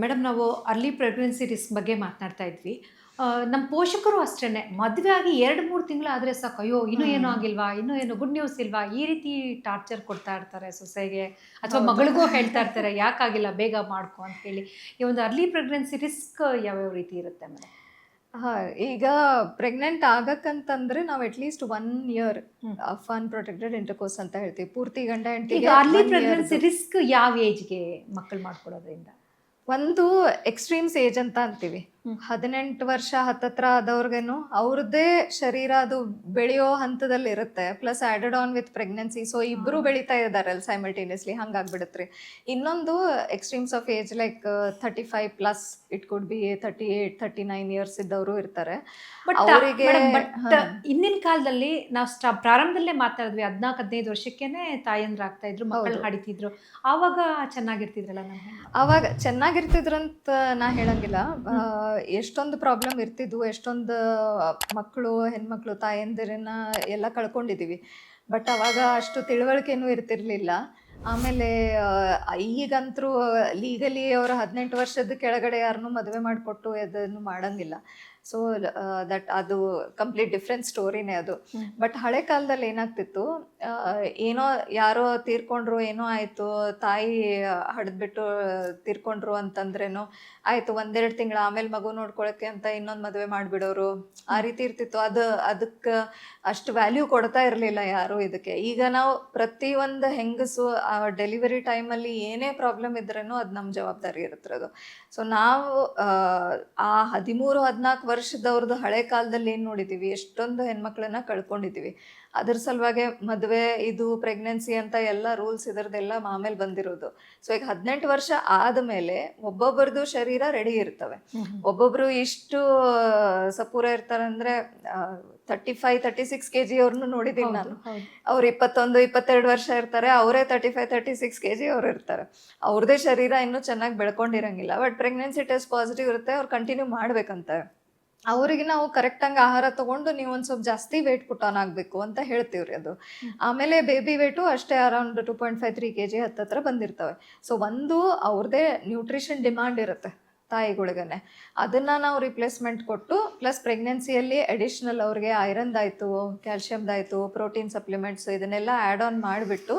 Madam ನಾವು early pregnancy risk ಬಗ್ಗೆ ಮಾತನಾಡ್ತಾ ಇದ್ವಿ. ನಮ್ಮ ಪೋಷಕರು ಅಷ್ಟೇನೆ ಮದುವೆ ಆಗಿ 2-3 ತಿಂಗಳಾದ್ರೆ ಸಾಕು, ಅಯ್ಯೋ! ಇನ್ನೂ ಏನೂ ಹ್ಮ್. ಆಗಿಲ್ವಾ? ಇನ್ನೂ ಏನು ಗುಡ್ ನ್ಯೂಸ್ ಇಲ್ವಾ? ಈ ರೀತಿ ಟಾರ್ಚರ್ ಕೊಡ್ತಾ ಇರ್ತಾರೆ ಸೊಸೆಗೆ ಅಥವಾ ಹೌದು. ಮಗಳಿಗೂ ಹೇಳ್ತಾ ಇರ್ತಾರೆ, ಯಾಕಾಗಿಲ್ಲ ಬೇಗ ಮಾಡ್ಕೊ ಅಂತ ಹೇಳಿ. ಈ ಒಂದು ಅರ್ಲಿ ಪ್ರೆಗ್ನೆನ್ಸಿ ರಿಸ್ಕ್ ಯಾವ್ಯಾವ ರೀತಿ ಇರುತ್ತೆ ಮೇಡಮ್? ಹಾ, ಈಗ ಪ್ರೆಗ್ನೆಂಟ್ ಆಗಕ್ಕಂತಂದ್ರೆ ನಾವು at least 1 year hmm. Of unprotected intercourse ಅಂತ ಹೇಳ್ತೀವಿ. ಪೂರ್ತಿ ಗಂಡ ಈಗ ಹೆಂಡತಿಗೆ ಅರ್ಲಿ 1 ಪ್ರೆಗ್ನೆನ್ಸಿ ಇಯರ್‌ದು. ರಿಸ್ಕ್ ಯಾವ ಏಜ್‌ಗೆ ಮಕ್ಕಳು ಮಾಡ್ಕೊಳ್ಳೋದ್ರಿಂದ? ಒಂದು ಎಕ್ಸ್‌ಟ್ರೀಮ್ಸ್ ಏಜ್ ಅಂತ ಅಂತೀವಿ. ಹ್ಮ್. 18 ವರ್ಷ ಹತ್ತತ್ರ ಆದವ್ರಿಗೇನು ಅವ್ರದ್ದೇ ಶರೀರ ಅದು ಬೆಳೆಯೋ ಹಂತದಲ್ಲಿ ಇರುತ್ತೆ. Plus added on with pregnancy. So ಇಬ್ರು ಬೆಳೀತಾ ಇದಾರಲ್ಲ ಸೈಮಲ್ಟೇನಿಯಸ್ಲಿ, ಹಂಗಾಗ್ಬಿಡತ್ರಿ. ಇನ್ನೊಂದು extremes of age like 35 plus, it could be 38, 39 years ಇದ್ದವರು ಇರ್ತಾರೆ. ಬಟ್ ಅವರಿಗೆ ಮೇಡಮ್, ಹಿಂದಿನ ಕಾಲದಲ್ಲಿ ನಾವು ಪ್ರಾರಂಭದಲ್ಲೇ ಮಾತಾಡಿದ್ವಿ, 14-15 ವರ್ಷಕ್ಕೇನೆ ತಾಯಂದ್ರಾಗ್ತಾ ಇದ್ರು, ಮಕ್ಕಳು ಹೌದು. ಹಡಿತಿದ್ರು. ಆವಾಗ ಚೆನ್ನಾಗಿರ್ತಿದ್ರಲ್ಲ ನಮ್ಮ ಹೆಣ್ಮಕ್ಳು. ಅವಾಗ ಚೆನ್ನಾಗಿರ್ತಿದ್ರಂತ ನಾ ಹೇಳಂಗಿಲ್ಲ. ಹ್ಮ್. ಎಷ್ಟೊಂದು ಪ್ರಾಬ್ಲಮ್ ಇರ್ತಿದ್ವು, ಎಷ್ಟೊಂದು ಮಕ್ಕಳು, ಹೆಣ್ಮಕ್ಳು, ತಾಯಂದಿರನ್ನ ಎಲ್ಲ ಕಳ್ಕೊಂಡಿದೀವಿ. ಬಟ್ ಅವಾಗ ಅಷ್ಟು ತಿಳುವಳಿಕೆನೂ ಇರ್ತಿರ್ಲಿಲ್ಲ. ಆಮೇಲೆ ಈಗಂತರೂ ಲೀಗಲಿ ಅವ್ರ 18 ವರ್ಷದ ಕೆಳಗಡೆ ಯಾರನ್ನೂ ಮದುವೆ ಮಾಡಿಕೊಟ್ಟು ಅದನ್ನು ಮಾಡಂಗಿಲ್ಲ. ಸೊ ಅದು ಕಂಪ್ಲೀಟ್ ಡಿಫ್ರೆಂಟ್ ಸ್ಟೋರಿನೇ ಅದು. ಹ್ಮ್. ಬಟ್ ಹಳೆ ಕಾಲದಲ್ಲಿ ಏನಾಗ್ತಿತ್ತು, ಆ, ಏನೋ ಯಾರೋ ತೀರ್ಕೊಂಡ್ರು, ಏನೋ ಆಯ್ತು, ತಾಯಿ ಹಡ್ದ್ಬಿಟ್ಟು ತೀರ್ಕೊಂಡ್ರು ಅಂತಂದ್ರೇನು ಆಯ್ತು, 1-2 ತಿಂಗಳ ಆಮೇಲೆ ಮಗು ನೋಡ್ಕೊಳಕ್ಕೆ ಅಂತ ಇನ್ನೊಂದು ಮದುವೆ ಮಾಡಿಬಿಡೋರು, ಆ ರೀತಿ ಇರ್ತಿತ್ತು. ಅದಕ್ಕೆ ಅಷ್ಟು ವ್ಯಾಲ್ಯೂ ಕೊಡ್ತಾ ಇರಲಿಲ್ಲ ಯಾರು ಇದಕ್ಕೆ. ಈಗ ನಾವು ಪ್ರತಿಯೊಂದು ಹೆಂಗಸು ಆ ಡೆಲಿವರಿ ಟೈಮಲ್ಲಿ ಏನೇ ಪ್ರಾಬ್ಲಮ್ ಇದ್ರೂ ಅದು ನಮ್ಮ ಜವಾಬ್ದಾರಿ ಇರುತ್ತೆ ಅದು. ಸೊ ನಾವು ಆ 13-14 ವರ್ಷದವ್ರದ್ದು ಹಳೆ ಕಾಲದಲ್ಲಿ ಏನು ನೋಡಿದ್ದೀವಿ, ಎಷ್ಟೊಂದು ಹೆಣ್ಮಕ್ಳನ್ನ ಕಳ್ಕೊಂಡಿದ್ದೀವಿ. ಅದ್ರ ಸಲುವಾಗಿ ಮದುವೆ, ಇದು ಪ್ರೆಗ್ನೆನ್ಸಿ ಅಂತ ಎಲ್ಲ ರೂಲ್ಸ್ ಇದರದೆಲ್ಲ ಆಮೇಲೆ ಬಂದಿರೋದು. ಸೊ ಈಗ 18 ವರ್ಷ ಆದಮೇಲೆ ಒಬ್ಬೊಬ್ಬರದು ಶರೀರ ರೆಡಿ ಇರ್ತವೆ. ಒಬ್ಬೊಬ್ರು ಇಷ್ಟು ಸಪೂರ ಇರ್ತಾರೆ ಅಂದರೆ 35-36 kg ಅವ್ರನ್ನು ನೋಡಿದ್ದೀನಿ ನಾನು. ಅವ್ರು 21-22 ವರ್ಷ ಇರ್ತಾರೆ, ಅವರೇ 35-36 kg ಅವ್ರು ಇರ್ತಾರೆ. ಅವ್ರದೇ ಶರೀರ ಇನ್ನೂ ಚೆನ್ನಾಗಿ ಬೆಳ್ಕೊಂಡಿರಂಗಿಲ್ಲ. ಬಟ್ ಪ್ರೆಗ್ನೆನ್ಸಿ ಟೆಸ್ಟ್ ಪಾಸಿಟಿವ್ ಇರುತ್ತೆ, ಅವ್ರು ಕಂಟಿನ್ಯೂ ಮಾಡ್ಬೇಕಂತ. ಅವರಿಗೆ ನಾವು ಕರೆಕ್ಟಾಗಿ ಆಹಾರ ತಗೊಂಡು ನೀವು ಒಂದು ಸ್ವಲ್ಪ ಜಾಸ್ತಿ ವೇಟ್ ಪುಟ್ ಆನ್ ಆಗಬೇಕು ಅಂತ ಹೇಳ್ತೀವ್ರಿ ಅದು. ಆಮೇಲೆ ಬೇಬಿ ವೇಟು ಅಷ್ಟೇ ಅರೌಂಡ್ 2.5-3 kg ಹತ್ತತ್ರ ಬಂದಿರ್ತವೆ. ಸೊ ಒಂದು ಅವ್ರದ್ದೇ ನ್ಯೂಟ್ರಿಷನ್ ಡಿಮಾಂಡ್ ಇರುತ್ತೆ ತಾಯಿಗಳಿಗನೆ. ಅದನ್ನು ನಾವು ರಿಪ್ಲೇಸ್ಮೆಂಟ್ ಕೊಟ್ಟು, ಪ್ಲಸ್ ಪ್ರೆಗ್ನೆನ್ಸಿಯಲ್ಲಿ ಅಡಿಷ್ನಲ್ ಅವ್ರಿಗೆ ಐರನ್ದಾಯಿತು, ಕ್ಯಾಲ್ಶಿಯಮ್ದಾಯಿತು, ಪ್ರೋಟೀನ್ ಸಪ್ಲಿಮೆಂಟ್ಸ್ ಇದನ್ನೆಲ್ಲ ಆ್ಯಡ್ ಆನ್ ಮಾಡಿಬಿಟ್ಟು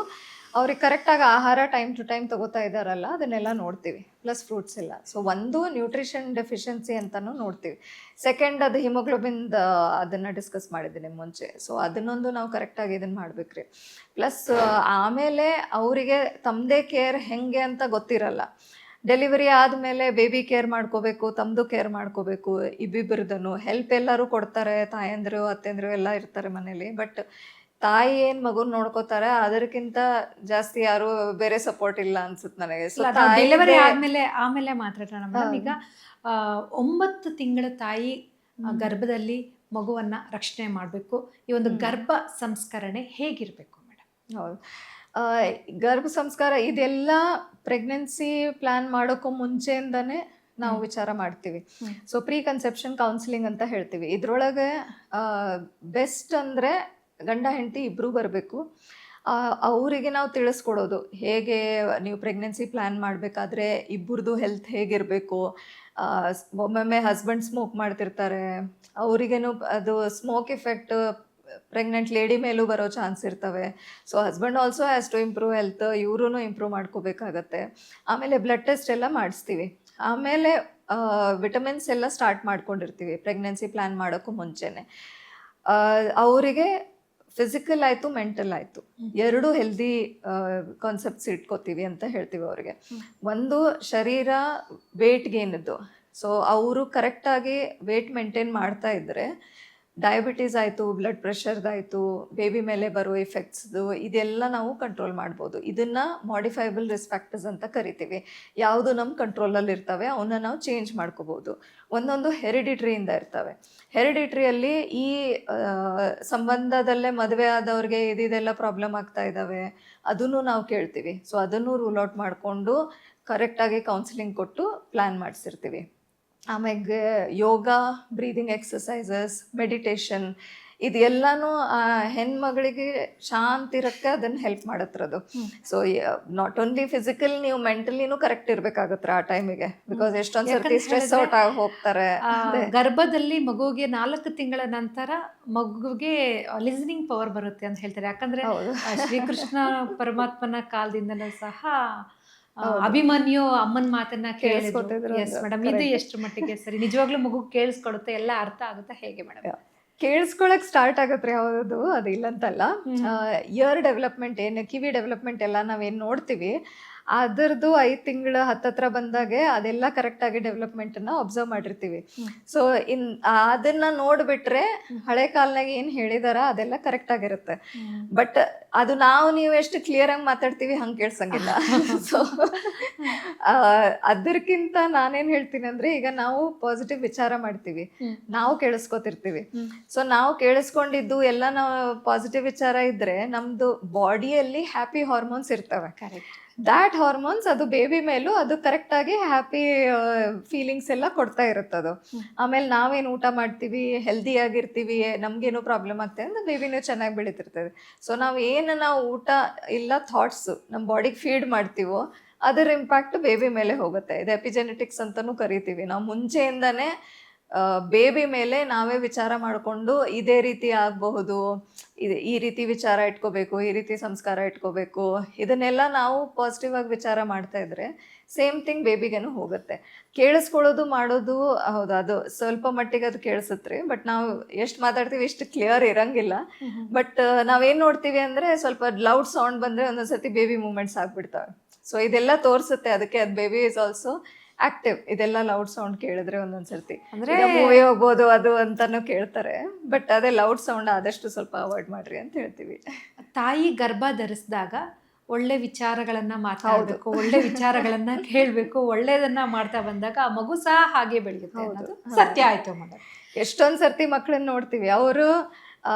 ಅವ್ರಿಗೆ ಕರೆಕ್ಟಾಗಿ ಆಹಾರ ಟೈಮ್ ಟು ಟೈಮ್ ತಗೋತಾ ಇದ್ದಾರಲ್ಲ ಅದನ್ನೆಲ್ಲ ನೋಡ್ತೀವಿ. ಪ್ಲಸ್ ಫ್ರೂಟ್ಸ್ ಎಲ್ಲ. ಸೊ ಒಂದು ನ್ಯೂಟ್ರಿಷನ್ ಡೆಫಿಷಿಯನ್ಸಿ ಅಂತಲೂ ನೋಡ್ತೀವಿ. ಸೆಕೆಂಡ್ ಅದು ಹಿಮೋಗ್ಲೋಬಿನ್ದ ಅದನ್ನು ಡಿಸ್ಕಸ್ ಮಾಡಿದ್ದೀನಿ ಮುಂಚೆ. ಸೊ ಅದನ್ನೊಂದು ನಾವು ಕರೆಕ್ಟಾಗಿ ಇದನ್ನು ಮಾಡ್ಬೇಕ್ರಿ. ಪ್ಲಸ್ ಆಮೇಲೆ ಅವರಿಗೆ ತಮ್ಮದೇ ಕೇರ್ ಹೆಂಗೆ ಅಂತ ಗೊತ್ತಿರಲ್ಲ. ಡೆಲಿವರಿ ಆದಮೇಲೆ ಬೇಬಿ ಕೇರ್ ಮಾಡ್ಕೋಬೇಕು, ತಮ್ಮದು ಕೇರ್ ಮಾಡ್ಕೋಬೇಕು, ಇಬ್ಬಿಬ್ಬರದನ್ನು ಹೆಲ್ಪ್ ಎಲ್ಲರೂ ಕೊಡ್ತಾರೆ, ತಾಯಂದಿರು ಅತ್ತೆಂದರು ಎಲ್ಲ ಇರ್ತಾರೆ ಮನೇಲಿ. ಬಟ್ ತಾಯಿ ಏನು ಮಗುನ ನೋಡ್ಕೋತಾರೆ ಅದಕ್ಕಿಂತ ಜಾಸ್ತಿ ಯಾರು ಬೇರೆ ಸಪೋರ್ಟ್ ಇಲ್ಲ ಅನ್ಸುತ್ತೆ ನನಗೆ. ಸೊ ಡೆಲಿವರಿ ತಾಯಿದೇ ಆದ್ಮೇಲೆ ಮಾತಾಡೋಣ ಮೇಡಮ್. ಈಗ 9 ತಿಂಗಳ ತಾಯಿ ಗರ್ಭದಲ್ಲಿ ಮಗುವನ್ನ ರಕ್ಷಣೆ ಮಾಡಬೇಕು. ಈ ಒಂದು ಗರ್ಭ ಸಂಸ್ಕರಣೆ ಹೇಗಿರ್ಬೇಕು ಮೇಡಮ್? ಹೌದು. ಆ, ಗರ್ಭ ಸಂಸ್ಕಾರ ಇದೆಲ್ಲ ಪ್ರೆಗ್ನೆನ್ಸಿ ಪ್ಲಾನ್ ಮಾಡೋಕ್ಕೂ ಮುಂಚೆಯಿಂದನೇ ನಾವು ವಿಚಾರ ಮಾಡ್ತೀವಿ. ಸೊ ಪ್ರೀ ಕನ್ಸೆಪ್ಷನ್ ಕೌನ್ಸಿಲಿಂಗ್ ಅಂತ ಹೇಳ್ತೀವಿ. ಇದ್ರೊಳಗೆ ಬೆಸ್ಟ್ ಅಂದರೆ ಗಂಡ ಹೆಂಡತಿ ಇಬ್ಬರೂ ಬರಬೇಕು. ಅವರಿಗೆ ನಾವು ತಿಳಿಸ್ಕೊಡೋದು ಹೇಗೆ ನೀವು ಪ್ರೆಗ್ನೆನ್ಸಿ ಪ್ಲ್ಯಾನ್ ಮಾಡಬೇಕಾದ್ರೆ ಇಬ್ಬರದು ಹೆಲ್ತ್ ಹೇಗಿರಬೇಕು. ಒಮ್ಮೊಮ್ಮೆ ಹಸ್ಬೆಂಡ್ ಸ್ಮೋಕ್ ಮಾಡ್ತಿರ್ತಾರೆ, ಅವರಿಗೇನು ಅದು ಸ್ಮೋಕ್ ಎಫೆಕ್ಟ್ ಪ್ರೆಗ್ನೆಂಟ್ ಲೇಡಿ ಮೇಲೂ ಬರೋ ಚಾನ್ಸ್ ಇರ್ತವೆ. So husband also has to improve health, ಇವ್ರೂ ಇಂಪ್ರೂವ್ ಮಾಡ್ಕೋಬೇಕಾಗತ್ತೆ. ಆಮೇಲೆ ಬ್ಲಡ್ ಟೆಸ್ಟ್ ಎಲ್ಲ ಮಾಡಿಸ್ತೀವಿ. ಆಮೇಲೆ ವಿಟಮಿನ್ಸ್ ಎಲ್ಲ ಸ್ಟಾರ್ಟ್ ಮಾಡ್ಕೊಂಡಿರ್ತೀವಿ ಪ್ರೆಗ್ನೆನ್ಸಿ ಪ್ಲ್ಯಾನ್ ಮಾಡೋಕ್ಕೂ ಮುಂಚೆನೆ. ಅವರಿಗೆ ಫಿಸಿಕಲ್ ಆಯಿತು, ಮೆಂಟಲ್ ಆಯಿತು, ಎರಡೂ ಹೆಲ್ದಿ ಕಾನ್ಸೆಪ್ಟ್ಸ್ ಇಟ್ಕೋತೀವಿ ಅಂತ ಹೇಳ್ತೀವಿ ಅವ್ರಿಗೆ. ಒಂದು ಶರೀರ ವೇಟ್ ಗೇನದ್ದು. ಸೊ ಅವರು ಕರೆಕ್ಟಾಗಿ ವೇಟ್ ಮೇಂಟೈನ್ ಮಾಡ್ತಾ ಇದ್ದರೆ ಡಯಾಬಿಟೀಸ್ ಆಯಿತು, ಬ್ಲಡ್ ಪ್ರೆಷರ್ದಾಯಿತು, ಬೇಬಿ ಮೇಲೆ ಬರೋ ಎಫೆಕ್ಟ್ಸ್ದು ಇದೆಲ್ಲ ನಾವು ಕಂಟ್ರೋಲ್ ಮಾಡ್ಬೋದು. ಇದನ್ನು ಮಾಡಿಫೈಬಲ್ ರಿಸ್ಕ್ ಫ್ಯಾಕ್ಟರ್ಸ್ ಅಂತ ಕರಿತೀವಿ. ಯಾವುದು ನಮ್ಮ ಕಂಟ್ರೋಲಲ್ಲಿ ಇರ್ತವೆ ಅವನ್ನ ನಾವು ಚೇಂಜ್ ಮಾಡ್ಕೋಬೋದು. ಒಂದೊಂದು ಹೆರಿಡಿಟ್ರಿಯಿಂದ ಇರ್ತವೆ. ಹೆರಿಡಿಟ್ರಿಯಲ್ಲಿ ಈ ಸಂಬಂಧದಲ್ಲೇ ಮದುವೆ ಆದವ್ರಿಗೆ ಇದೆಲ್ಲ ಪ್ರಾಬ್ಲಮ್ ಆಗ್ತಾ ಇದ್ದಾವೆ, ಅದನ್ನು ನಾವು ಕೇಳ್ತೀವಿ. ಸೊ ಅದನ್ನು ರೂಲ್ ಔಟ್ ಮಾಡಿಕೊಂಡು ಕರೆಕ್ಟಾಗಿ ಕೌನ್ಸಿಲಿಂಗ್ ಕೊಟ್ಟು ಪ್ಲ್ಯಾನ್ ಮಾಡಿಸಿರ್ತೀವಿ. ಆಮೇಲೆ ಯೋಗ, ಬ್ರೀದಿಂಗ್ ಎಕ್ಸಸೈಸಸ್, ಮೆಡಿಟೇಷನ್ ಇದೆಲ್ಲಾನು ಆ ಹೆಣ್ಮಗಳಿಗೆ ಶಾಂತಿ ಇರಕ್ಕೆ ಅದನ್ನ ಹೆಲ್ಪ್ ಮಾಡತ್ರದು. ಸೊ ನಾಟ್ ಓನ್ಲಿ ಫಿಸಿಕಲ್, ನೀವು ಮೆಂಟಲಿನೂ ಕರೆಕ್ಟ್ ಇರ್ಬೇಕಾಗತ್ರ ಆ ಟೈಮಿಗೆ. ಬಿಕಾಸ್ ಎಷ್ಟೊಂದ್ ಸರ್ತಿ ಸ್ಟ್ರೆಸ್ ಔಟ್ ಆಗಿ ಹೋಗ್ತಾರೆ. ಗರ್ಭದಲ್ಲಿ ಮಗುವಿಗೆ 4 ತಿಂಗಳ ನಂತರ ಮಗುವಿಗೆ ಲಿಸನಿಂಗ್ ಪವರ್ ಬರುತ್ತೆ ಅಂತ ಹೇಳ್ತಾರೆ. ಯಾಕಂದ್ರೆ ಶ್ರೀಕೃಷ್ಣ ಪರಮಾತ್ಮನ ಕಾಲದಿಂದಲೂ ಸಹ ಅಭಿಮನ್ಯು ಅಮ್ಮನ ಮಾತನ್ನ ಕೇಳಿಸ್ಕೊತಿದ್ರು. ಎಸ್ ಮೇಡಮ್, ಇದು ಎಷ್ಟು ಮಟ್ಟಿಗೆ ಸರಿ? ನಿಜವಾಗ್ಲೂ ಮಗು ಕೇಳಿಸ್ಕೊಳುತ್ತೆ, ಎಲ್ಲ ಅರ್ಥ ಆಗುತ್ತೆ ಹೇಗೆ ಮೇಡಮ್? ಕೇಳಿಸ್ಕೊಳಕ್ ಸ್ಟಾರ್ಟ್ ಆಗತ್ರಿ, ಹೌದು, ಅದು ಇಲ್ಲಂತಲ್ಲ. ಇಯರ್ ಡೆವಲಪ್ಮೆಂಟ್ ಏನು, ಕಿವಿ ಡೆವಲಪ್ಮೆಂಟ್ ಎಲ್ಲ ನಾವೇನ್ ನೋಡ್ತೀವಿ, ಅದರದ್ದು 5 ತಿಂಗಳ ಹತ್ತತ್ರ ಬಂದಾಗೆ ಅದೆಲ್ಲ ಕರೆಕ್ಟ್ ಆಗಿ ಡೆವಲಪ್ಮೆಂಟ್ ನ ಅಬ್ಸರ್ವ್ ಮಾಡಿರ್ತೀವಿ. ಸೊ ಅದನ್ನ ನೋಡ್ಬಿಟ್ರೆ ಹಳೆ ಕಾಲನಾಗ ಏನ್ ಹೇಳಿದಾರ ಅದೆಲ್ಲ ಕರೆಕ್ಟ್ ಆಗಿರುತ್ತೆ. ಬಟ್ ಅದು ನೀವು ಎಷ್ಟು ಕ್ಲಿಯರ್ ಆಗಿ ಮಾತಾಡ್ತೀವಿ ಹಂಗೆ ಕೇಳ್ಸಂಗಿಲ್ಲ. ಸೊ ಅದಕ್ಕಿಂತ ನಾನೇನ್ ಹೇಳ್ತೀನಿ ಅಂದ್ರೆ, ಈಗ ನಾವು ಪಾಸಿಟಿವ್ ವಿಚಾರ ಮಾಡ್ತೀವಿ, ನಾವು ಕೇಳಿಸ್ಕೊತಿರ್ತೀವಿ. ಸೊ ನಾವು ಕೇಳಿಸ್ಕೊಂಡಿದ್ದು ಎಲ್ಲ ನಾವು ಪಾಸಿಟಿವ್ ವಿಚಾರ ಇದ್ರೆ ನಮ್ದು ಬಾಡಿಯಲ್ಲಿ ಹ್ಯಾಪಿ ಹಾರ್ಮೋನ್ಸ್ ಇರ್ತವೆ. ಕರೆಕ್ಟ್. ದ್ಯಾಟ್ ಹಾರ್ಮೋನ್ಸ್ ಅದು ಬೇಬಿ ಮೇಲೂ ಅದು ಕರೆಕ್ಟ್ ಆಗಿ ಹ್ಯಾಪಿ ಫೀಲಿಂಗ್ಸ್ ಎಲ್ಲ ಕೊಡ್ತಾ ಇರುತ್ತದು. ಆಮೇಲೆ ನಾವೇನು ಊಟ ಮಾಡ್ತೀವಿ, ಹೆಲ್ದಿ ಆಗಿರ್ತೀವಿ, ನಮ್ಗೇನು ಪ್ರಾಬ್ಲಮ್ ಆಗ್ತದೆ ಅಂದ್ರೆ ಬೇಬಿನೂ ಚೆನ್ನಾಗಿ ಬೆಳೀತಿರ್ತದೆ. ಸೊ ನಾವು ಊಟ ಇಲ್ಲ ಥಾಟ್ಸ್ ನಮ್ಮ ಬಾಡಿಗೆ ಫೀಡ್ ಮಾಡ್ತೀವೋ ಅದರ ಇಂಪ್ಯಾಕ್ಟ್ ಬೇಬಿ ಮೇಲೆ ಹೋಗುತ್ತೆ. ಇದು ಎಪಿಜೆನೆಟಿಕ್ಸ್ ಅಂತಾನೂ ಕರಿತೀವಿ. ನಾವು ಮುಂಚೆಯಿಂದಾನೇ ಬೇಬಿ ಮೇಲೆ ನಾವೇ ವಿಚಾರ ಮಾಡಿಕೊಂಡು ಇದೇ ರೀತಿ ಆಗಬಹುದು, ಈ ರೀತಿ ವಿಚಾರ ಇಟ್ಕೋಬೇಕು, ಈ ರೀತಿ ಸಂಸ್ಕಾರ ಇಟ್ಕೋಬೇಕು, ಇದನ್ನೆಲ್ಲ ನಾವು ಪಾಸಿಟಿವ್ ಆಗಿ ವಿಚಾರ ಮಾಡ್ತಾ ಇದ್ರೆ ಸೇಮ್ ಥಿಂಗ್ ಬೇಬಿಗೇನು ಹೋಗುತ್ತೆ. ಕೇಳಿಸ್ಕೊಳ್ಳೋದು ಮಾಡೋದು ಹೌದು, ಅದು ಸ್ವಲ್ಪ ಮಟ್ಟಿಗೆ ಅದು ಕೇಳಿಸುತ್ತೆ. ಬಟ್ ನಾವು ಎಷ್ಟು ಮಾತಾಡ್ತೀವಿ ಇಷ್ಟು ಕ್ಲಿಯರ್ ಇರಂಗಿಲ್ಲ. ಬಟ್ ನಾವೇನು ನೋಡ್ತೀವಿ ಅಂದರೆ, ಸ್ವಲ್ಪ ಲೌಡ್ ಸೌಂಡ್ ಬಂದರೆ ಒಂದೊಂದ್ಸತಿ ಬೇಬಿ ಮೂಮೆಂಟ್ಸ್ ಆಗ್ಬಿಡ್ತವೆ. ಸೊ ಇದೆಲ್ಲ ತೋರಿಸುತ್ತೆ, ಅದಕ್ಕೆ ಅದು ಬೇಬಿ ಈಸ್ ಆಲ್ಸೋ ಆಕ್ಟಿವ್. ಇದೆಲ್ಲ ಲೌಡ್ ಸೌಂಡ್ ಕೇಳಿದ್ರೆ ಒಂದೊಂದ್ಸರ್ತಿ ಅಂದ್ರೆ ಮೂವಿ ಹೋಗ್ಬೋದು ಅದು ಅಂತಾನು ಕೇಳ್ತಾರೆ. ಬಟ್ ಅದೇ ಲೌಡ್ ಸೌಂಡ್ ಆದಷ್ಟು ಸ್ವಲ್ಪ ಅವಾಯ್ಡ್ ಮಾಡ್ರಿ ಅಂತ ಹೇಳ್ತೀವಿ. ತಾಯಿ ಗರ್ಭ ಧರಿಸಿದಾಗ ಒಳ್ಳೆ ವಿಚಾರಗಳನ್ನ ಮಾತಾಡಬೇಕು, ಒಳ್ಳೆ ವಿಚಾರಗಳನ್ನ ಕೇಳಬೇಕು, ಒಳ್ಳೇದನ್ನ ಮಾಡ್ತಾ ಬಂದಾಗ ಆ ಮಗು ಸಹ ಹಾಗೆ ಬೆಳೆಯುತ್ತೆ ಅನ್ನೋದು ಸತ್ಯ ಆಯ್ತು ಮೇಡಮ್. ಎಷ್ಟೊಂದ್ ಸರ್ತಿ ಮಕ್ಕಳನ್ನ ನೋಡ್ತೀವಿ, ಅವರು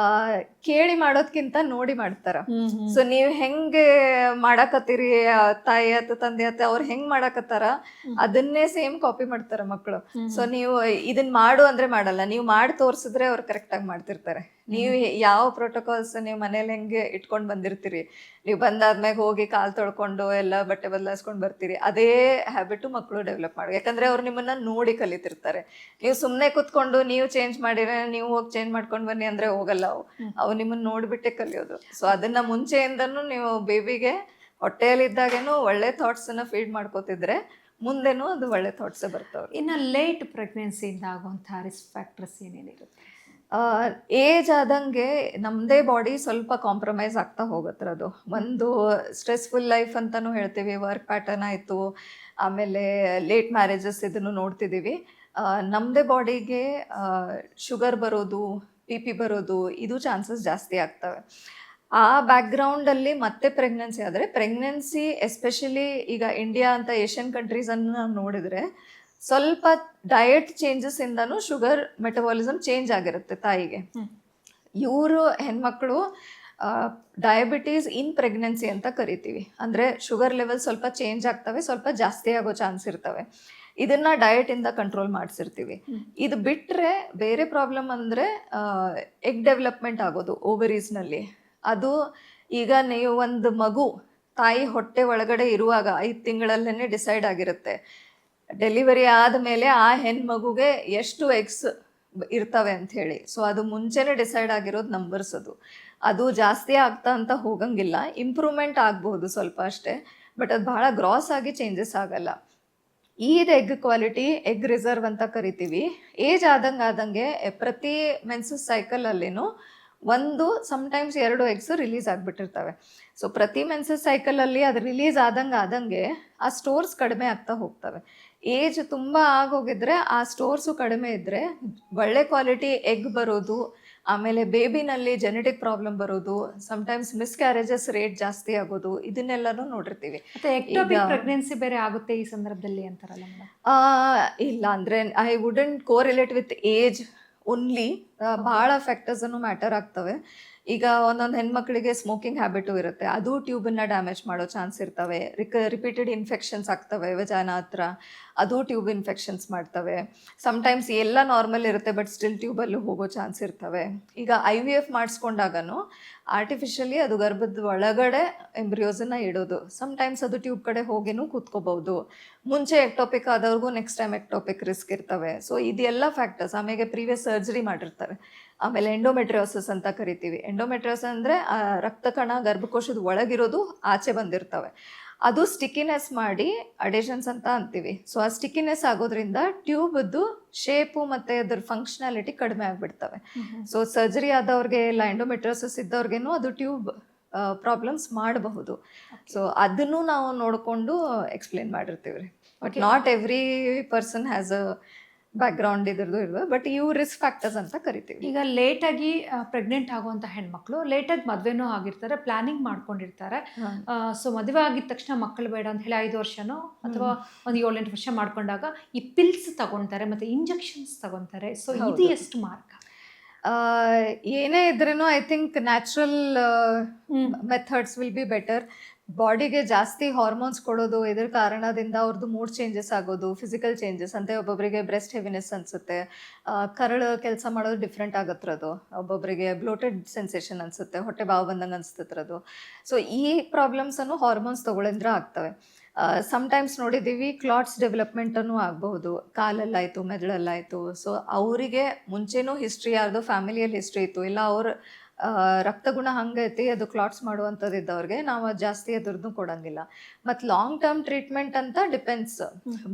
ಕೇಳಿ ಮಾಡೋದ್ಕಿಂತ ನೋಡಿ ಮಾಡ್ತಾರ. ಸೊ ನೀವ್ ಹೆಂಗೆ ಮಾಡಾಕತ್ತೀರಿ, ತಾಯಿ ಆತ ತಂದೆ ಆತ ಅವ್ರು ಹೆಂಗ್ ಮಾಡಾಕತ್ತಾರ ಅದನ್ನೇ ಸೇಮ್ ಕಾಪಿ ಮಾಡ್ತಾರ ಮಕ್ಕಳು. ಸೊ ನೀವು ಇದನ್ ಮಾಡು ಅಂದ್ರೆ ಮಾಡಲ್ಲ, ನೀವು ಮಾಡಿ ತೋರ್ಸಿದ್ರೆ ಅವ್ರು ಕರೆಕ್ಟ್ ಆಗಿ ಮಾಡ್ತಿರ್ತಾರೆ. ನೀವು ಯಾವ ಪ್ರೋಟೋಕಾಲ್ಸ್ ನೀವು ಮನೇಲಿ ಹೆಂಗೆ ಇಟ್ಕೊಂಡ್ ಬಂದಿರ್ತೀರಿ, ನೀವು ಬಂದಾದ್ಮ್ಯಾಗ ಹೋಗಿ ಕಾಲ್ ತೊಳ್ಕೊಂಡು ಎಲ್ಲ ಬಟ್ಟೆ ಬದಲಾಯಿಸ್ಕೊಂಡ್ ಬರ್ತೀರಿ, ಅದೇ ಹ್ಯಾಬಿಟು ಮಕ್ಕಳು ಡೆವಲಪ್ ಮಾಡಿ. ಯಾಕಂದ್ರೆ ಅವ್ರು ನಿಮ್ಮನ್ನ ನೋಡಿ ಕಲಿತಿರ್ತಾರೆ. ನೀವು ಸುಮ್ಮನೆ ಕುತ್ಕೊಂಡು ನೀವು ಚೇಂಜ್ ಮಾಡಿದ್ರೆ ನೀವು ಹೋಗಿ ಚೇಂಜ್ ಮಾಡ್ಕೊಂಡ್ ಬನ್ನಿ ಅಂದ್ರೆ ಹೋಗಲ್ಲ, ಅವು ನಿಮ್ಮನ್ನ ನೋಡ್ಬಿಟ್ಟೆ ಕಲಿಯೋದು. ಸೊ ಅದನ್ನ ಮುಂಚೆಯಿಂದನೂ ನೀವು ಬೇಬಿಗೆ ಹೊಟ್ಟೆಯಲ್ಲಿದ್ದಾಗೇನು ಒಳ್ಳೆ ಥಾಟ್ಸ್ ಅನ್ನ ಫೀಡ್ ಮಾಡ್ಕೋತಿದ್ರೆ ಮುಂದೆನೂ ಅದು ಒಳ್ಳೆ ಥಾಟ್ಸೇ ಬರ್ತಾವೆ. ಇನ್ನು ಲೇಟ್ ಪ್ರೆಗ್ನೆನ್ಸಿಯಿಂದ ಆಗುವಂತಹ ರಿಸ್ಕ್ ಫ್ಯಾಕ್ಟರ್ಸ್ ಏನೇನಿರುತ್ತೆ? ಏಜ್ ಆದಂಗೆ ನಮ್ಮದೇ ಬಾಡಿ ಸ್ವಲ್ಪ ಕಾಂಪ್ರಮೈಸ್ ಆಗ್ತಾ ಹೋಗುತ್ತೆ. ಅದು ಒಂದು ಸ್ಟ್ರೆಸ್ಫುಲ್ ಲೈಫ್ ಅಂತಾನು ಹೇಳ್ತೀವಿ, ವರ್ಕ್ ಪ್ಯಾಟರ್ನ್ ಆಯಿತು, ಆಮೇಲೆ ಲೇಟ್ ಮ್ಯಾರೇಜಸ್ ಇದನ್ನು ನೋಡ್ತಿದ್ದೀವಿ. ನಮ್ಮದೇ ಬಾಡಿಗೆ ಶುಗರ್ ಬರೋದು, BP ಬರೋದು, ಇದು ಚಾನ್ಸಸ್ ಜಾಸ್ತಿ ಆಗ್ತವೆ. ಆ ಬ್ಯಾಕ್ಗ್ರೌಂಡಲ್ಲಿ ಮತ್ತೆ ಪ್ರೆಗ್ನೆನ್ಸಿ ಆದರೆ, ಪ್ರೆಗ್ನೆನ್ಸಿ ಎಸ್ಪೆಷಲಿ ಈಗ ಇಂಡಿಯಾ ಅಂತ ಏಷ್ಯನ್ ಕಂಟ್ರೀಸನ್ನು ನಾವು ನೋಡಿದರೆ ಸ್ವಲ್ಪ ಡಯಟ್ ಚೇಂಜಸ್ ಇಂದನೂ ಶುಗರ್ ಮೆಟಬಾಲಿಸಮ್ ಚೇಂಜ್ ಆಗಿರುತ್ತೆ ತಾಯಿಗೆ. ಇವರು ಹೆಣ್ಮಕ್ಳು ಡಯಾಬಿಟೀಸ್ ಇನ್ ಪ್ರೆಗ್ನೆನ್ಸಿ ಅಂತ ಕರಿತೀವಿ. ಅಂದರೆ ಶುಗರ್ ಲೆವೆಲ್ ಸ್ವಲ್ಪ ಚೇಂಜ್ ಆಗ್ತವೆ, ಸ್ವಲ್ಪ ಜಾಸ್ತಿ ಆಗೋ ಚಾನ್ಸ್ ಇರ್ತವೆ. ಇದನ್ನ ಡಯಟ್ ಇಂದ ಕಂಟ್ರೋಲ್ ಮಾಡಿಸಿರ್ತೀವಿ. ಇದು ಬಿಟ್ಟರೆ ಬೇರೆ ಪ್ರಾಬ್ಲಮ್ ಅಂದರೆ ಎಗ್ ಡೆವಲಪ್ಮೆಂಟ್ ಆಗೋದು ಓವರೀಸ್ನಲ್ಲಿ. ಅದು ಈಗ ನೀವು ಒಂದು ಮಗು ತಾಯಿ ಹೊಟ್ಟೆ ಒಳಗಡೆ ಇರುವಾಗ 5 ತಿಂಗಳಲ್ಲೇ ಡಿಸೈಡ್ ಆಗಿರುತ್ತೆ. ಡೆಲಿವರಿ ಆದಮೇಲೆ ಆ ಹೆಣ್ಮಗುಗೆ ಎಷ್ಟು ಎಗ್ಸ್ ಇರ್ತವೆ ಅಂತ ಹೇಳಿ. ಸೊ ಅದು ಮುಂಚೆನೇ ಡಿಸೈಡ್ ಆಗಿರೋದು ನಂಬರ್ಸ್. ಅದು ಜಾಸ್ತಿ ಆಗ್ತಾ ಅಂತ ಹೋಗಂಗಿಲ್ಲ, ಇಂಪ್ರೂವ್ಮೆಂಟ್ ಆಗ್ಬಹುದು ಸ್ವಲ್ಪ ಅಷ್ಟೇ. ಬಟ್ ಅದು ಬಹಳ ಗ್ರಾಸ್ ಆಗಿ ಚೇಂಜಸ್ ಆಗಲ್ಲ. ಇದು ಎಗ್ ಕ್ವಾಲಿಟಿ, ಎಗ್ ರಿಸರ್ವ್ ಅಂತ ಕರಿತೀವಿ. ಏಜ್ ಆದಂಗೆ ಪ್ರತಿ ಮೆನ್ಸಸ್ ಸೈಕಲಲ್ಲಿನೂ 1 ಸಮ್ಟೈಮ್ಸ್ 2 ಎಗ್ಸ್ ರಿಲೀಸ್ ಆಗಿಬಿಟ್ಟಿರ್ತವೆ. ಸೊ ಪ್ರತಿ ಮೆನ್ಸಸ್ ಸೈಕಲಲ್ಲಿ ಅದು ರಿಲೀಸ್ ಆದಂಗೆ ಆ ಸ್ಟೋರ್ಸ್ ಕಡಿಮೆ ಆಗ್ತಾ ಹೋಗ್ತವೆ. ಏಜ್ ತುಂಬ ಆಗೋಗಿದ್ರೆ ಆ ಸ್ಟೋರ್ಸು ಕಡಿಮೆ ಇದ್ದರೆ ಒಳ್ಳೆ ಕ್ವಾಲಿಟಿ ಎಗ್ ಬರೋದು, ಆಮೇಲೆ ಬೇಬಿನಲ್ಲಿ ಜೆನೆಟಿಕ್ ಪ್ರಾಬ್ಲಮ್ ಬರೋದು, ಸಮ್ಟೈಮ್ಸ್ ಮಿಸ್ಕ್ಯಾರೇಜಸ್ ರೇಟ್ ಜಾಸ್ತಿ ಆಗೋದು, ಇದನ್ನೆಲ್ಲನೂ ನೋಡಿರ್ತೀವಿ. ಪ್ರೆಗ್ನೆನ್ಸಿ ಬೇರೆ ಆಗುತ್ತೆ ಈ ಸಂದರ್ಭದಲ್ಲಿ ಅಂತಾರಲ್ಲ ಮೇಡಮ್? ಇಲ್ಲ, ಅಂದರೆ I wouldn't correlate with age only. ಭಾಳ ಫ್ಯಾಕ್ಟರ್ಸನ್ನು ಮ್ಯಾಟರ್ ಆಗ್ತವೆ. ಈಗ ಒಂದೊಂದು ಹೆಣ್ಮಕ್ಳಿಗೆ ಸ್ಮೋಕಿಂಗ್ ಹ್ಯಾಬಿಟು ಇರುತ್ತೆ, ಅದು ಟ್ಯೂಬನ್ನ ಡ್ಯಾಮೇಜ್ ಮಾಡೋ ಚಾನ್ಸ್ ಇರ್ತವೆ. ರಿಪೀಟೆಡ್ ಇನ್ಫೆಕ್ಷನ್ಸ್ ಆಗ್ತವೆ ವಜಾನ ಹತ್ರ, ಅದು ಟ್ಯೂಬ್ ಇನ್ಫೆಕ್ಷನ್ಸ್ ಮಾಡ್ತವೆ. ಸಮ್ಟೈಮ್ಸ್ ಎಲ್ಲ ನಾರ್ಮಲ್ ಇರುತ್ತೆ ಬಟ್ ಸ್ಟಿಲ್ ಟ್ಯೂಬಲ್ಲೂ ಹೋಗೋ ಚಾನ್ಸ್ ಇರ್ತವೆ. ಈಗ IVF ಮಾಡಿಸ್ಕೊಂಡಾಗನು ಆರ್ಟಿಫಿಷಿಯಲಿ ಅದು ಗರ್ಭದ ಒಳಗಡೆ ಎಂಬ್ರಿಯೋಸನ್ನ ಇಡೋದು, ಸಮ್ಟೈಮ್ಸ್ ಅದು ಟ್ಯೂಬ್ ಕಡೆ ಹೋಗಿನೂ ಕೂತ್ಕೋಬಹುದು. ಮುಂಚೆ ಎಕ್ಟೋಪಿಕ್ ಆದವ್ರಿಗೂ ನೆಕ್ಸ್ಟ್ ಟೈಮ್ ಎಕ್ಟೋಪಿಕ್ ರಿಸ್ಕ್ ಇರ್ತವೆ. ಸೊ ಇದೆಲ್ಲ ಫ್ಯಾಕ್ಟರ್ಸ್. ಆಮೇಲೆ ಪ್ರೀವಿಯಸ್ ಸರ್ಜರಿ ಮಾಡಿರ್ತಾರೆ. ಆಮೇಲೆ ಎಂಡೋಮೆಟ್ರಿಯೋಸಿಸ್ ಅಂತ ಕರಿತೀವಿ. ಎಂಡೋಮೆಟ್ರಿಯೋಸಿಸ್ ಅಂದರೆ ರಕ್ತ ಕಣ ಗರ್ಭಕೋಶದ ಒಳಗಿರೋದು ಆಚೆ ಬಂದಿರ್ತವೆ, ಅದು ಸ್ಟಿಕಿನೆಸ್ ಮಾಡಿ ಅಡೇಷನ್ಸ್ ಅಂತ ಅಂತೀವಿ. ಸೊ ಆ ಸ್ಟಿಕಿನೆಸ್ ಆಗೋದ್ರಿಂದ ಟ್ಯೂಬ್ದು ಶೇಪು ಮತ್ತು ಅದ್ರ ಫಂಕ್ಷನಾಲಿಟಿ ಕಡಿಮೆ ಆಗಿಬಿಡ್ತವೆ. ಸೊ ಸರ್ಜರಿ ಆದವ್ರಿಗೆ ಇಲ್ಲ ಎಂಡೋಮೆಟ್ರಿಯೋಸಿಸ್ ಇದ್ದವ್ರಿಗೇನು ಅದು ಟ್ಯೂಬ್ ಪ್ರಾಬ್ಲಮ್ಸ್ ಮಾಡಬಹುದು. ಸೊ ಅದನ್ನು ನಾವು ನೋಡಿಕೊಂಡು ಎಕ್ಸ್ಪ್ಲೇನ್ ಮಾಡಿರ್ತೀವಿ ರೀ. But not every person has a background ಇದ್ರದ್ದು ಇರುವ, ಬಟ್ ಇವು ರಿಸ್ಕ್ ಫ್ಯಾಕ್ಟರ್ಸ್ ಅಂತ ಕರಿತೀವಿ. ಈಗ ಲೇಟಾಗಿ ಪ್ರೆಗ್ನೆಂಟ್ ಆಗುವಂಥ ಹೆಣ್ಮಕ್ಳು ಲೇಟಾಗಿ ಮದುವೆನೂ ಆಗಿರ್ತಾರೆ, ಪ್ಲಾನಿಂಗ್ ಮಾಡ್ಕೊಂಡಿರ್ತಾರೆ. ಸೊ ಮದುವೆ ಆಗಿದ ತಕ್ಷಣ ಮಕ್ಕಳು ಬೇಡ ಅಂತ ಹೇಳಿ 5 ವರ್ಷನೋ ಅಥವಾ ಒಂದು 7-8 ವರ್ಷ ಮಾಡ್ಕೊಂಡಾಗ ಈ ಪಿಲ್ಸ್ ತಗೊಳ್ತಾರೆ ಮತ್ತು ಇಂಜೆಕ್ಷನ್ಸ್ ತಗೊತಾರೆ. ಸೊ ಇದು ಎಷ್ಟು ಮಾರ್ಗ? ಏನೇ ಇದ್ರೂ I think natural methods will be better. ಬಾಡಿಗೆ ಜಾಸ್ತಿ ಹಾರ್ಮೋನ್ಸ್ ಕೊಡೋದು, ಇದ್ರ ಕಾರಣದಿಂದ ಅವ್ರದ್ದು ಮೂಡ್ ಚೇಂಜಸ್ ಆಗೋದು, ಫಿಸಿಕಲ್ ಚೇಂಜಸ್ ಅಂತ. ಒಬ್ಬೊಬ್ಬರಿಗೆ ಬ್ರೆಸ್ಟ್ ಹೆವಿನೆಸ್ ಅನಿಸುತ್ತೆ, ಕರಳು ಕೆಲಸ ಮಾಡೋದು ಡಿಫ್ರೆಂಟ್ ಆಗತ್ತಿರೋದು. ಒಬ್ಬೊಬ್ಬರಿಗೆ ಬ್ಲೋಟೆಡ್ ಸೆನ್ಸೇಷನ್ ಅನಿಸುತ್ತೆ, ಹೊಟ್ಟೆ ಬಾವು ಬಂದಂಗೆ ಅನಿಸ್ತಿರೋದು. ಸೊ ಈ ಪ್ರಾಬ್ಲಮ್ಸನ್ನು ಹಾರ್ಮೋನ್ಸ್ ತೊಗೊಳಿಂದ್ರೆ ಆಗ್ತವೆ. ಸಮ್ಟೈಮ್ಸ್ ನೋಡಿದ್ದೀವಿ ಕ್ಲಾಟ್ಸ್ ಡೆವಲಪ್ಮೆಂಟನ್ನು ಆಗಬಹುದು, ಕಾಲಲ್ಲಾಯಿತು ಮೆದುಳಲ್ಲಾಯಿತು. ಸೊ ಅವರಿಗೆ ಮುಂಚೆನೂ ಹಿಸ್ಟ್ರಿ, ಯಾರ್ದು ಫ್ಯಾಮಿಲಿಯಲ್ಲಿ ಹಿಸ್ಟ್ರಿ ಇತ್ತು, ಇಲ್ಲ ಅವ್ರ ರಕ್ತಗುಣ ಹಂಗೈತಿ ಅದು ಕ್ಲಾಟ್ಸ್ ಮಾಡುವಂಥದ್ದು ಇದ್ದವ್ರಿಗೆ ನಾವು ಜಾಸ್ತಿ ಅದ್ರದ್ದು ಕೊಡೋಂಗಿಲ್ಲ. ಮತ್ತು ಲಾಂಗ್ ಟರ್ಮ್ ಟ್ರೀಟ್ಮೆಂಟ್ ಅಂತ ಡಿಪೆಂಡ್ಸ್.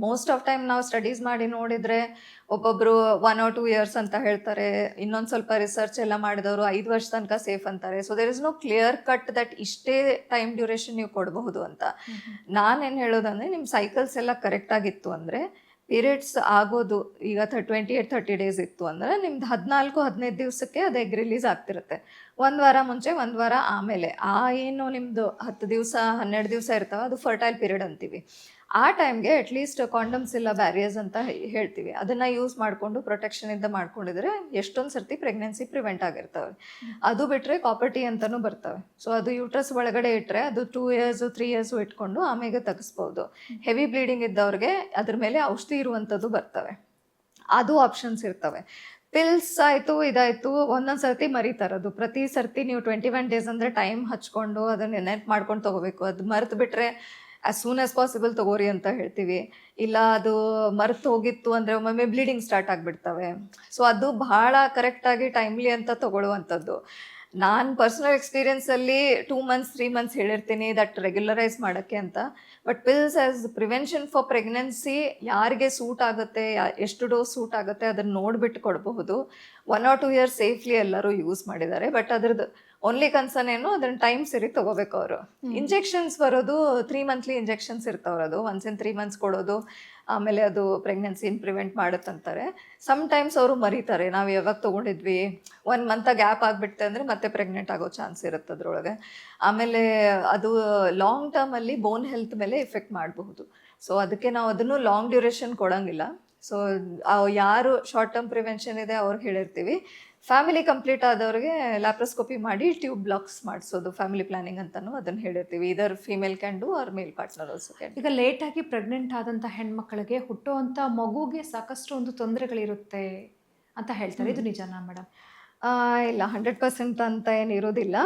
ಮೋಸ್ಟ್ ಆಫ್ ಟೈಮ್ ನಾವು ಸ್ಟಡೀಸ್ ಮಾಡಿ ನೋಡಿದರೆ ಒಬ್ಬೊಬ್ಬರು 1 or 2 years ಅಂತ ಹೇಳ್ತಾರೆ, ಇನ್ನೊಂದು ಸ್ವಲ್ಪ ರಿಸರ್ಚ್ ಎಲ್ಲ ಮಾಡಿದವರು 5 ವರ್ಷ ತನಕ ಸೇಫ್ ಅಂತಾರೆ. So there is no clear cut that ಇಷ್ಟೇ ಟೈಮ್ ಡ್ಯೂರೇಷನ್ ನೀವು ಕೊಡಬಹುದು ಅಂತ. ನಾನೇನು ಹೇಳೋದಂದರೆ ನಿಮ್ಮ ಸೈಕಲ್ಸ್ ಎಲ್ಲ ಕರೆಕ್ಟಾಗಿತ್ತು ಅಂದರೆ, ಪೀರಿಯಡ್ಸ್ ಆಗೋದು ಈಗ 28-30 ಡೇಸ್ ಇತ್ತು ಅಂದರೆ ನಿಮ್ದು 14-15 ದಿವಸಕ್ಕೆ ಅದು ಎಗ್ ರಿಲೀಸ್ ಆಗ್ತಿರುತ್ತೆ. 1 ವಾರ ಮುಂಚೆ 1 ವಾರ ಆಮೇಲೆ ಏನು ನಿಮ್ಮದು 10 ದಿವಸ 12 ದಿವಸ ಇರ್ತಾವೆ, ಅದು ಫರ್ಟೈಲ್ ಪೀರಿಯಡ್ ಅಂತೀವಿ. ಆ ಟೈಮ್ಗೆ ಅಟ್ಲೀಸ್ಟ್ ಕಾಂಡಮ್ಸ್ ಇಲ್ಲ ಬ್ಯಾರಿಯರ್ಸ್ ಅಂತ ಹೇಳ್ತೀವಿ, ಅದನ್ನು ಯೂಸ್ ಮಾಡಿಕೊಂಡು ಪ್ರೊಟೆಕ್ಷನಿಂದ ಮಾಡ್ಕೊಂಡಿದ್ರೆ ಎಷ್ಟೊಂದು ಸರ್ತಿ ಪ್ರೆಗ್ನೆನ್ಸಿ ಪ್ರಿವೆಂಟ್ ಆಗಿರ್ತವೆ. ಅದು ಬಿಟ್ಟರೆ ಕಾಪರ್ಟಿ ಅಂತಲೂ ಬರ್ತವೆ. ಸೊ ಅದು ಯೂಟ್ರಸ್ ಒಳಗಡೆ ಇಟ್ಟರೆ ಅದು 2 years 3 years ಇಟ್ಕೊಂಡು ಆಮೇಲೆ ತೆಗಿಸ್ಬೋದು. ಹೆವಿ ಬ್ಲೀಡಿಂಗ್ ಇದ್ದವ್ರಿಗೆ ಅದ್ರ ಮೇಲೆ ಔಷಧಿ ಇರುವಂಥದ್ದು ಬರ್ತವೆ, ಅದು ಆಪ್ಷನ್ಸ್ ಇರ್ತವೆ. ಪಿಲ್ಸ್ ಆಯಿತು ಇದಾಯಿತು, ಒಂದೊಂದು ಸರ್ತಿ ಮರಿತಾರದು. ಪ್ರತಿ ಸರ್ತಿ ನೀವು 21 days ಅಂದರೆ ಟೈಮ್ ಹಚ್ಕೊಂಡು ಅದನ್ನು ನೆಟ್ ಮಾಡ್ಕೊಂಡು ತೊಗೋಬೇಕು. ಅದು ಮರೆತು ಬಿಟ್ಟರೆ ಆ್ಯಸ್ ಸೂನ್ ಆಸ್ ಪಾಸಿಬಲ್ ತೊಗೋರಿ ಅಂತ ಹೇಳ್ತೀವಿ. ಇಲ್ಲ ಅದು ಮರೆತು ಹೋಗಿತ್ತು ಅಂದರೆ ಒಮ್ಮೊಮ್ಮೆ ಬ್ಲೀಡಿಂಗ್ ಸ್ಟಾರ್ಟ್ ಆಗಿಬಿಡ್ತವೆ. ಸೊ ಅದು ಭಾಳ ಕರೆಕ್ಟಾಗಿ ಟೈಮ್ಲಿ ಅಂತ ತೊಗೊಳ್ಳುವಂಥದ್ದು. ನಾನು ಪರ್ಸ್ನಲ್ ಎಕ್ಸ್ಪೀರಿಯನ್ಸಲ್ಲಿ 2 months 3 months ಹೇಳಿರ್ತೀನಿ ದಟ್ ರೆಗ್ಯುಲರೈಸ್ ಮಾಡೋಕ್ಕೆ ಅಂತ. But pills as prevention for pregnancy ಯಾರಿಗೆ ಸೂಟ್ ಆಗುತ್ತೆ, ಎಷ್ಟು ಡೋಸ್ ಸೂಟ್ ಆಗುತ್ತೆ ಅದನ್ನು ನೋಡಿಬಿಟ್ಟು ಕೊಡಬಹುದು. 1 or 2 years ಸೇಫ್ಲಿ ಎಲ್ಲರೂ ಯೂಸ್ ಮಾಡಿದ್ದಾರೆ. ಬಟ್ ಅದ್ರದ್ದು ಓನ್ಲಿ ಕನ್ಸರ್ನ್ ಏನು, ಅದನ್ನ ಟೈಮ್ ಸರಿ ತೊಗೋಬೇಕು ಅವರು. ಇಂಜೆಕ್ಷನ್ಸ್ ಬರೋದು 3 monthly ಇಂಜೆಕ್ಷನ್ಸ್ ಇರ್ತಾವ್ರದು, ಒನ್ಸ್ ಇನ್ 3 months ಕೊಡೋದು. ಆಮೇಲೆ ಅದು ಪ್ರೆಗ್ನೆನ್ಸಿನ ಪ್ರಿವೆಂಟ್ ಮಾಡುತ್ತಂತಾರೆ. ಸಮ್ಟೈಮ್ಸ್ ಅವರು ಮರೀತಾರೆ, ನಾವು ಯಾವಾಗ ತೊಗೊಂಡಿದ್ವಿ 1 month ಗ್ಯಾಪ್ ಆಗಿಬಿಡುತ್ತೆ ಅಂದರೆ ಮತ್ತೆ ಪ್ರೆಗ್ನೆಂಟ್ ಆಗೋ ಚಾನ್ಸ್ ಇರುತ್ತೆ ಅದರೊಳಗೆ. ಆಮೇಲೆ ಅದು ಲಾಂಗ್ ಟರ್ಮಲ್ಲಿ ಬೋನ್ ಹೆಲ್ತ್ ಮೇಲೆ ಎಫೆಕ್ಟ್ ಮಾಡಬಹುದು. ಸೊ ಅದಕ್ಕೆ ನಾವು ಅದನ್ನು ಲಾಂಗ್ ಡ್ಯೂರೇಷನ್ ಕೊಡೋಂಗಿಲ್ಲ. ಸೊ ಯಾರು ಶಾರ್ಟ್ ಟರ್ಮ್ ಪ್ರಿವೆನ್ಷನ್ ಇದೆ ಅವ್ರಿಗೆ ಹೇಳಿರ್ತೀವಿ. ಫ್ಯಾಮಿಲಿ ಕಂಪ್ಲೀಟ್ ಆದವ್ರಿಗೆ ಲ್ಯಾಪ್ರೋಸ್ಕೋಪಿ ಮಾಡಿ ಟ್ಯೂಬ್ ಬ್ಲಾಕ್ಸ್ ಮಾಡಿಸೋದು, ಫ್ಯಾಮಿಲಿ ಪ್ಲಾನಿಂಗ್ ಅಂತಲೂ ಅದನ್ನು ಹೇಳಿರ್ತೀವಿ. Either female can do or male partner also can. ಈಗ ಲೇಟಾಗಿ ಪ್ರೆಗ್ನೆಂಟ್ ಆದಂಥ ಹೆಣ್ಮಕ್ಳಿಗೆ ಹುಟ್ಟುವಂಥ ಮಗುಗೆ ಸಾಕಷ್ಟು ಒಂದು ತೊಂದರೆಗಳಿರುತ್ತೆ ಅಂತ ಹೇಳ್ತಾರೆ, ಇದು ನಿಜನಾ ಮೇಡಮ್? ಇಲ್ಲ 100% ಅಂತ ಏನು ಇರೋದಿಲ್ಲ,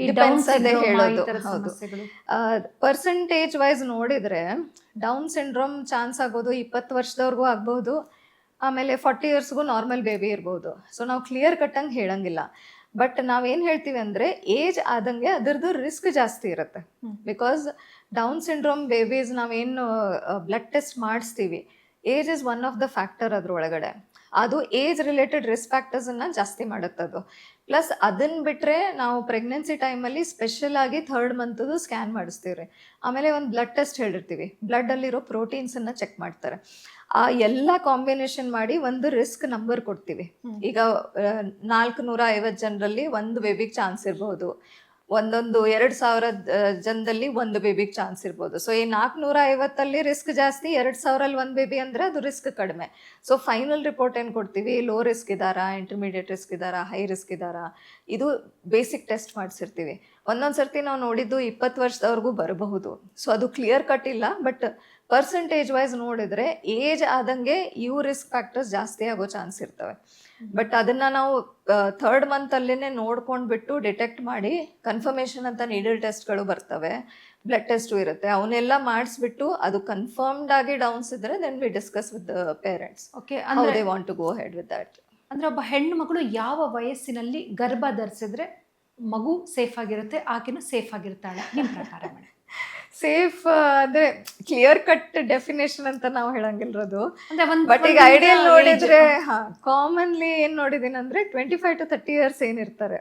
ಡಿಪೆಂಡ್ಸ್ ಅದೇ ಹೇಳೋದು. ಹೌದು, ಪರ್ಸೆಂಟೇಜ್ ವೈಸ್ ನೋಡಿದರೆ ಡೌನ್ ಸಿಂಡ್ರೋಮ್ ಚಾನ್ಸ್ ಆಗೋದು 20 ವರ್ಷದವ್ರಿಗೂ ಆಗ್ಬೋದು, ಆಮೇಲೆ 40 yearsಗೂ ನಾರ್ಮಲ್ ಬೇಬಿ ಇರ್ಬೋದು. ಸೊ ನಾವು ಕ್ಲಿಯರ್ ಕಟ್ಟಂಗೆ ಹೇಳಂಗಿಲ್ಲ. ಬಟ್ ನಾವೇನು ಹೇಳ್ತೀವಿ ಅಂದರೆ ಏಜ್ ಆದಂಗೆ ಅದರದ್ದು ರಿಸ್ಕ್ ಜಾಸ್ತಿ ಇರುತ್ತೆ. ಬಿಕಾಸ್ ಡೌನ್ ಸಿಂಡ್ರೋಮ್ ಬೇಬೀಸ್ ನಾವೇನು ಬ್ಲಡ್ ಟೆಸ್ಟ್ ಮಾಡಿಸ್ತೀವಿ, age is one of the factor ಅದರೊಳಗಡೆ. ಅದು ಏಜ್ ರಿಲೇಟೆಡ್ ರಿಸ್ಕ್ ಫ್ಯಾಕ್ಟರ್ಸನ್ನು ಜಾಸ್ತಿ ಮಾಡುತ್ತದು. ಪ್ಲಸ್ ಅದನ್ನು ಬಿಟ್ಟರೆ ನಾವು ಪ್ರೆಗ್ನೆನ್ಸಿ ಟೈಮಲ್ಲಿ ಸ್ಪೆಷಲ್ ಆಗಿ 3rd month ಸ್ಕ್ಯಾನ್ ಮಾಡಿಸ್ತೀವಿ ರೀ. ಆಮೇಲೆ ಒಂದು ಬ್ಲಡ್ ಟೆಸ್ಟ್ ಹೇಳಿರ್ತೀವಿ, ಬ್ಲಡ್ಡಲ್ಲಿರೋ ಪ್ರೋಟೀನ್ಸನ್ನು ಚೆಕ್ ಮಾಡ್ತಾರೆ. ಆ ಎಲ್ಲ ಕಾಂಬಿನೇಷನ್ ಮಾಡಿ ಒಂದು ರಿಸ್ಕ್ ನಂಬರ್ ಕೊಡ್ತೀವಿ. ಈಗ 450 ಜನರಲ್ಲಿ ಒಂದು ಬೇಬಿಗೆ ಚಾನ್ಸ್ ಇರಬಹುದು, ಒಂದೊಂದು 2,000 ಜನದಲ್ಲಿ ಒಂದು ಬೇಬಿಗೆ ಚಾನ್ಸ್ ಇರ್ಬೋದು. ಸೊ ಈ 450 ರಿಸ್ಕ್ ಜಾಸ್ತಿ, 2,000 ಒಂದು ಬೇಬಿ ಅಂದರೆ ಅದು ರಿಸ್ಕ್ ಕಡಿಮೆ. ಸೊ ಫೈನಲ್ ರಿಪೋರ್ಟ್ ಏನು ಕೊಡ್ತೀವಿ, ಲೋ ರಿಸ್ಕ್ ಇದ್ದಾರಾ, ಇಂಟರ್ಮೀಡಿಯೇಟ್ ರಿಸ್ಕ್ ಇದ್ದಾರಾ, ಹೈ ರಿಸ್ಕ್ ಇದ್ದಾರಾ, ಇದು ಬೇಸಿಕ್ ಟೆಸ್ಟ್ ಮಾಡಿಸಿರ್ತೀವಿ. ಒಂದೊಂದು ಸರ್ತಿ ನಾವು ನೋಡಿದ್ದು 20 ವರ್ಷದವರೆಗೂ ಬರಬಹುದು. ಸೊ ಅದು ಕ್ಲಿಯರ್ ಕಟ್ ಇಲ್ಲ, ಬಟ್ ಪರ್ಸೆಂಟೇಜ್ ವೈಸ್ ನೋಡಿದ್ರೆ ಏಜ್ ಆದಂಗೆ ಇವು ರಿಸ್ಕ್ ಫ್ಯಾಕ್ಟರ್ಸ್ ಜಾಸ್ತಿ ಆಗೋ ಚಾನ್ಸ್ ಇರ್ತವೆ. ಬಟ್ ಅದನ್ನ ನಾವು 3rd ಮಂತ್ ಅಲ್ಲೇನೆ ನೋಡ್ಕೊಂಡ್ಬಿಟ್ಟು ಡಿಟೆಕ್ಟ್ ಮಾಡಿ ಕನ್ಫರ್ಮೇಶನ್ ಅಂತ ನೀಡಲ್ ಟೆಸ್ಟ್ಗಳು ಬರ್ತವೆ, ಬ್ಲಡ್ ಟೆಸ್ಟು ಇರುತ್ತೆ, ಅವನ್ನೆಲ್ಲ ಮಾಡಿಸ್ಬಿಟ್ಟು ಅದು ಕನ್ಫರ್ಮ್ಡ್ ಆಗಿ ಡೌನ್ಸ್ ಇದ್ರೆ then we discuss with the parents okay, how they want to go ahead with that. ಅಂದ್ರೆ ಒಬ್ಬ ಹೆಣ್ಣು ಮಗಳು ಯಾವ ವಯಸ್ಸಿನಲ್ಲಿ ಗರ್ಭ ಧರಿಸಿದ್ರೆ ಮಗು ಸೇಫ್ ಆಗಿರುತ್ತೆ, ಆಕೆನೂ ಸೇಫ್ ಆಗಿರ್ತಾಳೆ ನಿಮ್ಮ ಪ್ರಕಾರ ಮೇಡಮ್? ಸೇಫ್ ಅಂದ್ರೆ ಕ್ಲಿಯರ್ ಕಟ್ ಡೆಫಿನೇಷನ್ ಅಂತ ನಾವು ಹೇಳಂಗಿಲ್ರದು. ಅಂದ್ರೆ ಬಟ್ ಈಗ ಐಡಿಯಲ್ ನೋಡಿದ್ರೆ ಕಾಮನ್ಲಿ ಏನ್ ನೋಡಿದೀನಿ ಅಂದ್ರೆ 25 to 30 ಇಯರ್ಸ್ ಏನಿರ್ತಾರೆ,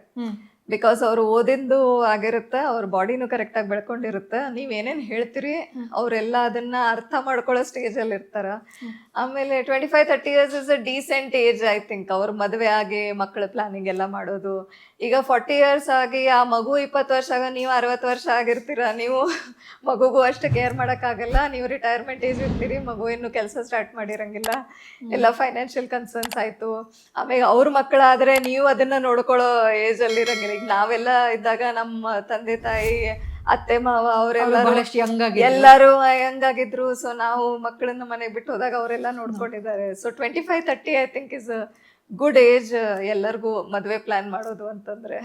ಬಿಕಾಸ್ ಅವ್ರು ಓದಿಂದು ಆಗಿರುತ್ತೆ, ಅವ್ರ ಬಾಡಿನೂ ಕರೆಕ್ಟಾಗಿ ಬೆಳ್ಕೊಂಡಿರುತ್ತೆ, ನೀವೇನೇನು ಹೇಳ್ತೀರಿ ಅವರೆಲ್ಲ ಅದನ್ನ ಅರ್ಥ ಮಾಡ್ಕೊಳ್ಳೋ ಸ್ಟೇಜಲ್ಲಿ ಇರ್ತಾರ. ಆಮೇಲೆ 25-30 years is a decent age I think, ಅವ್ರ ಮದುವೆ ಆಗಿ ಮಕ್ಕಳ ಪ್ಲಾನಿಂಗ್ ಎಲ್ಲ ಮಾಡೋದು. ಈಗ 40 ಇಯರ್ಸ್ ಆಗಿ ಆ ಮಗು 20 ವರ್ಷ ಆಗ ನೀವು 60 ವರ್ಷ ಆಗಿರ್ತೀರ, ನೀವು ಮಗುಗೂ ಅಷ್ಟು ಕೇರ್ ಮಾಡೋಕ್ಕಾಗಲ್ಲ, ನೀವು ರಿಟೈರ್ಮೆಂಟ್ ಏಜ್ ಇರ್ತೀರಿ, ಮಗು ಇನ್ನು ಕೆಲಸ ಸ್ಟಾರ್ಟ್ ಮಾಡಿರಂಗಿಲ್ಲ, ಎಲ್ಲ ಫೈನಾನ್ಷಿಯಲ್ ಕನ್ಸರ್ನ್ಸ್ ಆಯಿತು. ಆಮೇಲೆ ಅವ್ರ ಮಕ್ಕಳಾದರೆ ನೀವು ಅದನ್ನು ನೋಡ್ಕೊಳ್ಳೋ ಏಜಲ್ಲಿ ಇರಂಗಿಲ್ಲ. ಈಗ ನಾವೆಲ್ಲ ಇದ್ದಾಗ ನಮ್ಮ ತಂದೆ ತಾಯಿ ಅತ್ತೆ ಮಾವ ಅವರೆಲ್ಲ ಎಲ್ಲರೂ ಯಂಗಾಗಿದ್ರು. ಸೊ ನಾವು ಮಕ್ಕಳನ್ನ ಮನೆಗೆ ಬಿಟ್ಟು ಹೋದಾಗ ಅವರೆಲ್ಲ ನೋಡ್ಕೊಂಡಿದ್ದಾರೆ. So 25-30 I think is good age ಎಲ್ಲರಿಗೂ ಮದುವೆ ಪ್ಲಾನ್ ಮಾಡೋದು ಅಂತಂದ್ರೆ.